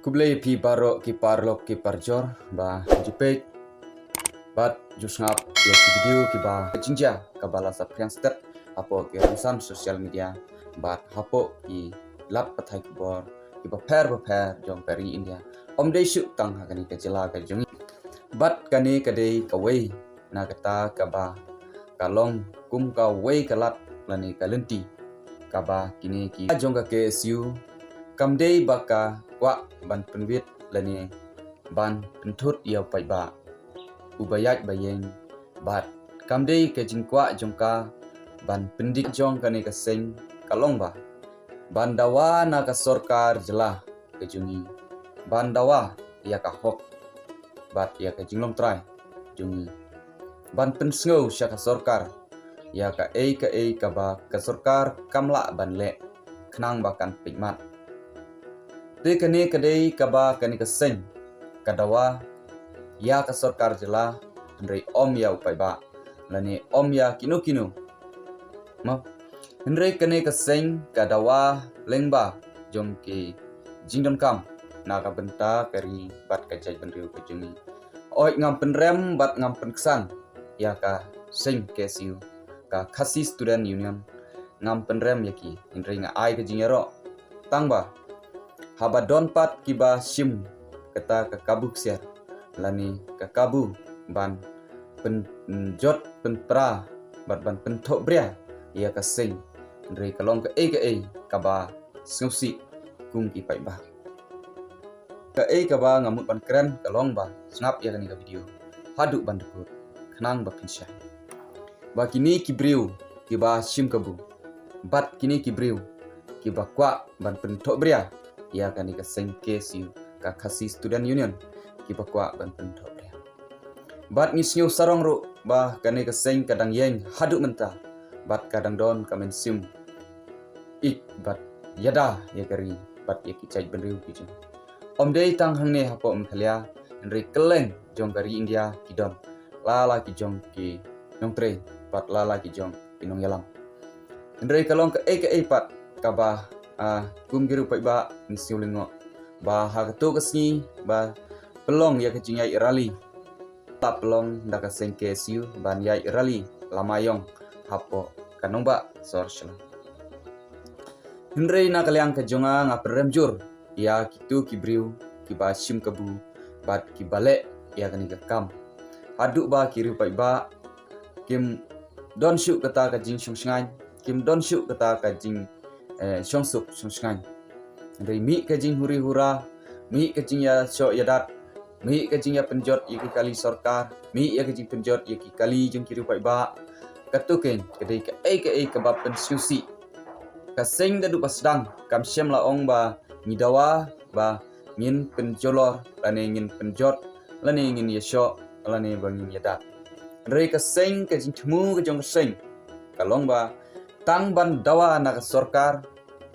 Kublai pi baro ki parlok ki parjor ba jupek bat jusngap ya ki video ki ba jinja kabala sa priangster apo ki ramsan sosial media bat hapo ki lap pathai ki bor ki ba pher jong peri India om dei shu tang hakani ka jela ka jong bat kani kadei kawei na kata kaba kalong kum ka wei kalat lani kalenti kaba kini ki jong ka KSU kamdei baka kwa ban penwit lani ban pentut ia pai ba ubayat bayeng bat kamdei ke jingkwa jongka ban pendik jong kani ka seng kalong ba bandawa na ka sorkar jelah ke jungi bandawa ia ka hok bat ia ka jinglom trai jungi ban pensngau sya ka sorkar ia ka ba ka sorkar kamla ban le khnang bakan pikmat de kani kadei kaba kani kaseng kadawa ya ka sorkar jela ndrei om ya upai ba lani om ya kinu ma ndrei kani kaseng kadawa lengba jongki jingdon kam naga benta kari bat kajai benriu kejungi oi ngam penrem bat ngam penksan ya ka seng KSU ka khasi student union ngam penrem yaki ndrei nga ai kejingero tangba haba don pat kiba sim kata ka kabuk siar lani ka kabu ban penjot penpra bat ban pentok bria ia ka sing ndrei kalong ka kaba sngsi kung ki pai ba ka kaba ngamut ban keren kalong ba snap ya kani ka video hadu ban dekut khnang ba pinsha ba kini kibriu kiba sim kabu bat kini kibriu kiba kwa ban pentok bria ia kani ka seng KSU ka khasi student union ki bakwa ban pentok dia bat ngisnyu sarong ro ba kani ka seng kadang yeng hadu menta bat kadang don kamen sim ik bat yada ya kari bat ya kicai benriu ki jeng om dei tang hangne hapo om khalia nri keleng jong kari India kidon lala ki jong ki nong tre bat lala ki jong pinong yalam nri kalong ka pat kaba kum giru pai ba nisiu lengo ba ha to kasni ba pelong ya kecing yai rali ta pelong da ka seng KSU ban yai rali lamayong hapo kanong ba sorsla hindrei na kalyang ka jonga ngaprem jur ya kitu kibriu kiba sim kabu bat kibale ya kani ka kam adu ba kiru pai ba kim don shu kata ka jing sungsngai kim don shu kata ka jing songsuk songsngai dari mi kajing huri hura mi kajing ya so yadat mi kajing ya penjot yaki kali sorkar mi ya kajing penjot yaki kali jong kiru pai ba katuken kadai ka kebab pensusi kaseng dadu pasdang kam syam la ong ba ngidawa ba ngin penjolor lane ngin penjot lane ngin yasho lane bangin yadat dari kaseng kajing temu kajong kaseng kalong ba tang ban dawa na sorkar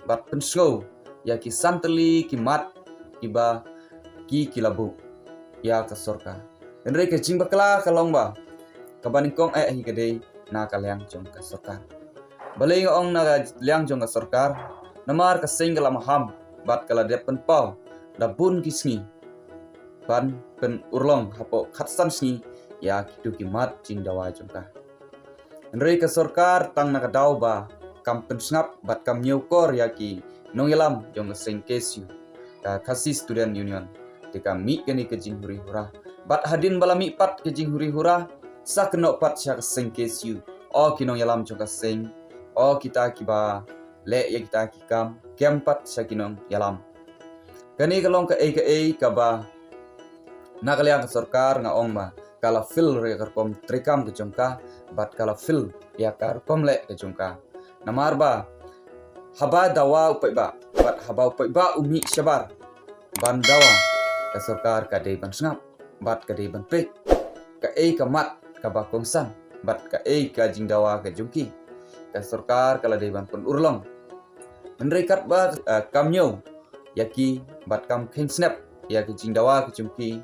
bat pensngau ya ki santeli ki mat kiba ki kilabu ya ka sorkar ndrei ke jing bakla kalong ba kabaning kong hi kadei na kalyang jong ka sorkar balei ong na liang jong ka sorkar namar ka singgala maham bat kala depen pau da bun kisni ban pen urlong hapo khatsan sni ya kitu ki mat jing dawa jong ka ndrei ka sorkar tang na ka dau ba kam pensngap bat kam nyukor ya ki nong yalam jong seng KSU ka khasi student union tika mi kani ke jing huri hura bat hadin bala mi pat ke jing huri hura sa keno pat sya seng KSU o kinong yalam jong ka seng o kita kiba le ya kita kikam kempat sya kinong yalam kani kalong ka ka ba nakaliang ka sorkar nga ong ma kala fil re karkom trikam ke jongka bat kala fil ya karkom le ke jongka namar ba haba dawa upai ba bat haba upai ba umi syabar ban dawa ka sorkar ka dei ban snap bat ka dei ban pek ka mat ka ba kongsan bat ka ka jing dawa ka jungki ka sorkar kala dei ban pun urlong menrei kat ba kamnyo yaki bat kam kheng snap ya ka jing dawa ka jungki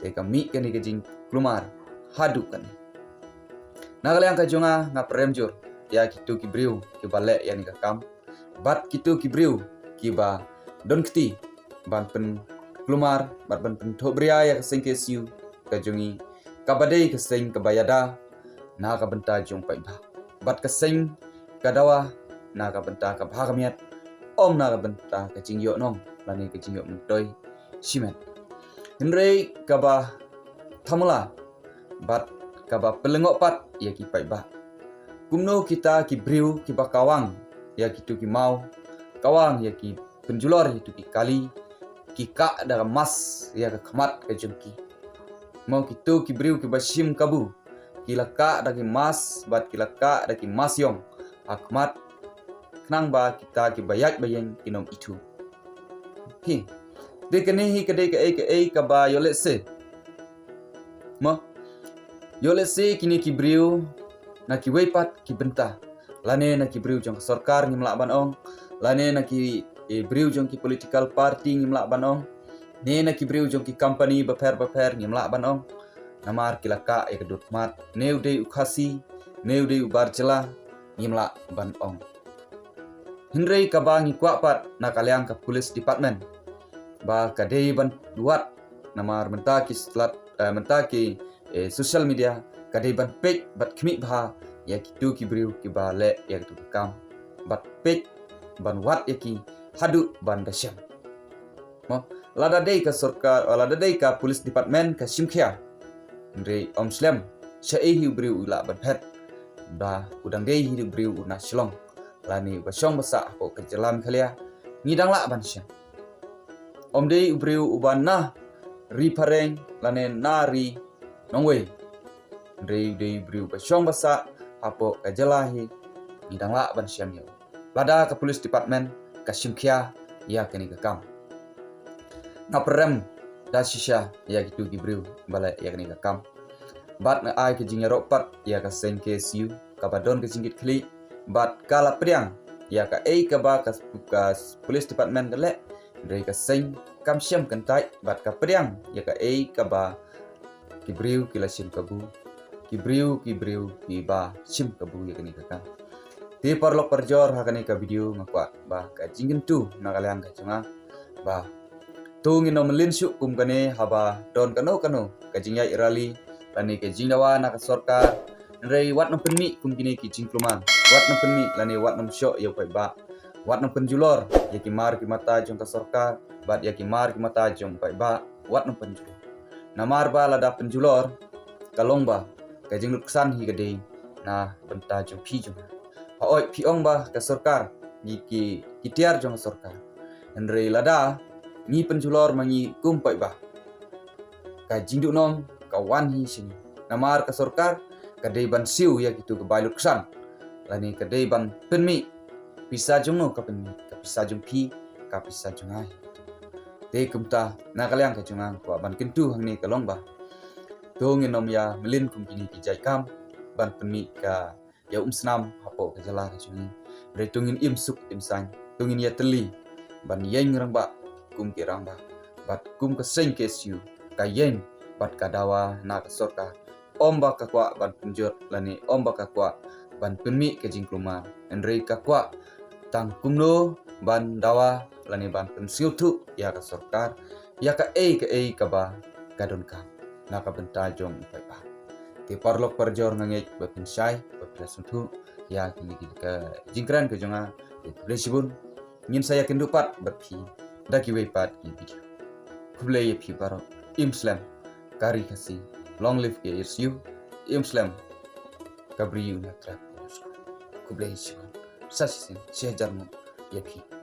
te kami kani ka jing klumar hadu kan nagalyang ka jonga nga premjur ya kitu kibriu ki bale ya ni ka kam bat kitu kibriu kiba don kti ban pen klumar bat ban pentok bria ya keseng ke siu kajungi kabadai keseng kebayada na ka benta jong pai ba bat keseng kadawa na ka benta ka bhagamiat om na ka benta ka jingyo nong lani ka jingyo mentoi simen henrei kaba thamula bat kaba pelengok pat ya ki pai ba kumno kita ki briu ki bakawang ya ki tu ki mau kawang ya ki penjulor itu ki kali ki ka daga mas ya ka khamat ka jengki mau kitu ki briu ki basim kabu ki laka dagi mas bat ki laka dagi mas yong akmat knang ba kita ki bayat bayeng kinom itu ki de kene hi kade ka ka ba yolet se mo yolet se kini ki briu na ki weipat ki benta lane na ki briu jong sarkar ngimla ban ong lane na ki briu jong ki political party ngimla ban ong ne na ki briu jong ki company baper ngimla ban ong namar kilaka e kedut mat neu de ukhasi neu de ubar jela ngimla ban ong hinrei ka ba ngi kwa pat na kalyang ka police department ba ka dei ban duat namar menta ki slat menta ki social media ka dei ban page bat khmi bha ya ki tu ki briu ki ba le ya tu kam bat page ban wat ya ki hadu ban dasyam mo lada dei ka sarkar lada dei ka police department ka simkhia Ndre om slam syai hi briu ula ban phet ba udang dei hi briu una shlong lani basong basa ko kejalam khalia ngidang la ban syam om dei briu uban na ripareng lane nari nongwe Ndre dei briu basong basa apo kajalahi ngidang la ban syam yo lada ka police department ka simkhia ya kani ka kam ngaprem da shisha ya gitu gibriu bala ya kani ka kam bat na ai ke jingya ropat ya ka seng ke siu ka badon ke jingit kli bat kala priang ya ka ka ba ka police department le dei ka seng kam syam kan tai bat ka priang ya ka ka ba gibriu kila sim kabu gibriu ki ba sim kabu ya kani ka kam ti parlok parjor ha kani ka video ngakwa ba ka jingin tu na kalian ka chunga ba tu ngino melin syuk kum kane haba don kano ka jingya irali lani ke jingdawa na ka sarkar rei wat nam penmi kum kini ki jingkluman wat nam penmi lani wat nam syok ya pai ba wat nam penjulor ya ki mar ki mata jong ka sarkar bat ya ki mar ki mata jong pai ba wat nam penjulor namar ba lada penjulor kalong ba ka jingluksan hi gede na benta jong phi jong ha oi phi ong ba ka sarkar ki tiar jong sarkar rei lada ni penjulor mangi kumpai ba ka jingdu nong ka wan hi sini namar ka sarkar ka dei ban siu ya gitu ka bailuk san lani ka dei ban penmi pisa jungno ka penmi ka pisa jung phi ka pisa jung ai te kumta na kalyang ka jungang ko ban kentu hangni ka long ba to nginom ya melin kum kini ki jai kam ban penmi ka ya snam hapo ka jala ka jungi re tungin im suk im sang tungin ya teli ban yeng rang ba kum ke ramba bat kum ka seng ke siu ka yen bat ka dawa na ka sorka omba ka kwa ban punjot lani omba ka kwa ban penmi ke jingkluma enrei ka kwa tang kumno ban dawa lani ban pensiu tu ya ka sorkar ya ka ka ba kadon ka na ka benta jong pai ba ti parlok parjor ngangek ba pensai ba plasum tu ya kini ka jingkran ke jonga resibun ngin saya kendupat berpi daki weipat ki video kublai ye phi baro imslam kari kasi long live ke irsiu imslam kabriu na tra kublai sibun sasin sejarmu ye phi